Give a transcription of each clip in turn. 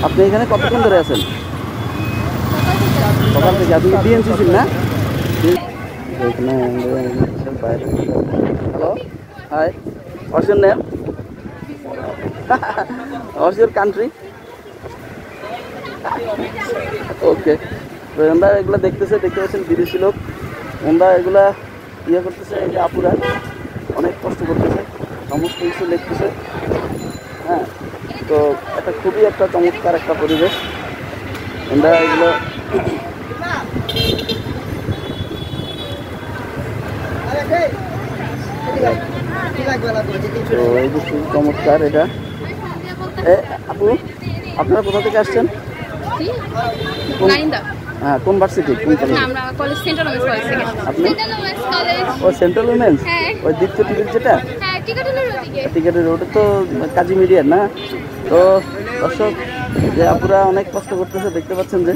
আপনি এখানে কতক্ষণ ধরে আছেন? সকাল থেকে। আপনি ডিএনসিসি না? এখানে বাইরে। Hello, hi, what's your name? What's your country? Okay. তো আমরা এগুলো দেখতে পাচ্ছেন বিদেশি লোক, আমরা এগুলা ইয়ে করতেছে। এই যে আপুরা অনেক কষ্ট করতেছে, সমস্ত কিছু লিখতেছে। হ্যাঁ, তো এটা খুবই একটা চমৎকার একটা পরিবেশ। আমরা এগুলো তো এই যে খুব চমৎকার এটা। আপু, আপনারা কোথা থেকে আসছেন? হ্যাঁ, কোন ভার্সিটি, কোন কলেজ? আপনি? ও সেন্ট্রাল উমেন্স, ওই দ্বিতীয় টিকিট যেটা টিকিটের রোডে তো কাজী মিডিয়ার না? তো দর্শক, যে আপুরা অনেক কষ্ট করতেছে, দেখতে পাচ্ছেন যে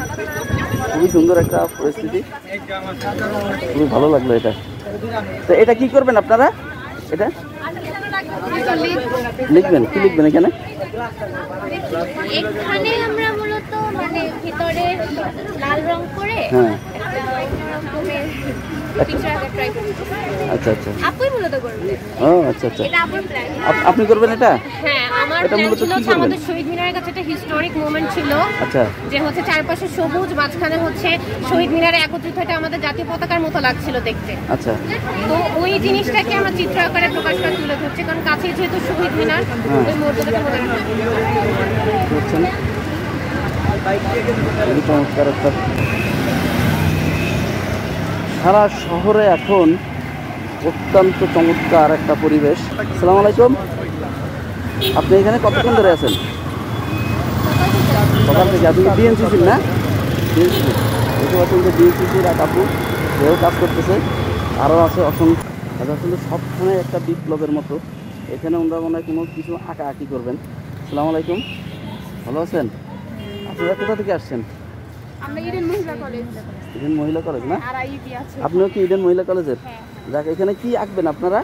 খুবই সুন্দর একটা পরিস্থিতি, খুবই ভালো লাগলো এটা। তো এটা কি করবেন আপনারা? এটা লিখবেন, কি লিখবেন এখানে? এখানে আমরা মূলত মানে ভিতরে লাল রং করে আচ্ছা আচ্ছা, আপুই মূলত করবে। ও আচ্ছা আচ্ছা, এটা আপুর প্ল্যান। আপনি করবেন এটা? হ্যাঁ, আমার প্ল্যান ছিল যে আমাদের শহীদ মিনারের কাছে একটা হিস্টোরিক মোমেন্ট ছিল। আচ্ছা, যে হচ্ছে চারপাশে সবুজ, মাঝখানে হচ্ছে শহীদ মিনারে একত্রিত হতে আমাদের জাতীয় পতাকার মতো লাগছিল দেখতে। আচ্ছা, তো ওই জিনিসটাকে আমরা চিত্র আকারে প্রকাশ করে তুলে ধরছি, কারণ কাছে যেহেতু শহীদ মিনার, ওই মর্যাদাটা মনে রাখছি। চমৎকার একটা, সারা শহরে এখন অত্যন্ত চমৎকার একটা পরিবেশ। আসসালামু আলাইকুম, আপনি এখানে কতক্ষণ ধরে আছেন? সকাল থেকে। আপনি ডিএনসিসি না? ডিএনসিসি, দেখতে পাচ্ছেন যে ডিএনসিসির এক আপু সেও কাজ করতেছে, আরও আছে অসংখ্য। আসলে সবখানে একটা বিপ্লবের মতো। এখানে আমরা মনে হয় কোনো কিছু আঁকাআঁকি করবেন। আসসালামু আলাইকুম, ভালো আছেন? আপনারা কোথা থেকে আসছেন? ইডেন মহিলা কলেজ। ইডেন মহিলা কলেজ না? আপনিও কি ইডেন মহিলা কলেজের? যাক, এখানে কি আঁকবেন আপনারা?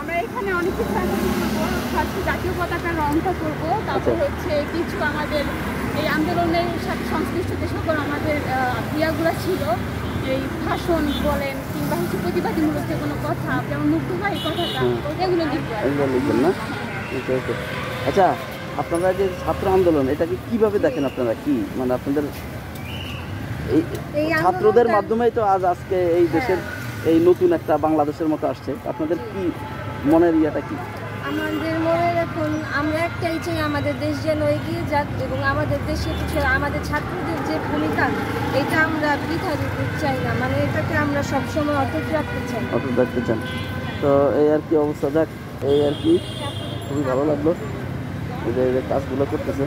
আমরা এখানে অনেক কিছু করবো, জাতীয় পতাকার রংটা করবো, তারপর হচ্ছে কিছু আমাদের এই আন্দোলনের সাথে সংশ্লিষ্ট যে সকল আমাদের ক্রিয়াগুলো ছিল, এই ভাষণ বলেন কিংবা হচ্ছে প্রতিবাদীমূলক যে কোনো কথা, যেমন মুগ্ধ হয় কথাটা, এগুলো লিখবেন না? আচ্ছা, আপনারা যে ছাত্র আন্দোলন, এটাকে কিভাবে দেখেন আপনারা? কি মানে আপনাদের এই ছাত্রদের মাধ্যমেই তো আজকে এই দেশের এই নতুন একটা বাংলাদেশের মতো আসছে, আপনাদের কি মনের ইয়েটা কি? আমাদের মনে রাখুন, আমরা একটাই চাই আমাদের দেশ যেন এগিয়ে যাক, এবং আমাদের দেশে কিছু আমাদের ছাত্রদের যে ভূমিকা, এটা আমরা বৃথা দিতে চাই না, মানে এটাকে আমরা সবসময় অটুট রাখতে চাই। অটুট রাখতে চান। তো এই আর কি অবস্থা। যাক, এই আর কি, খুবই ভালো লাগলো এই যে কাজগুলো করতেছে।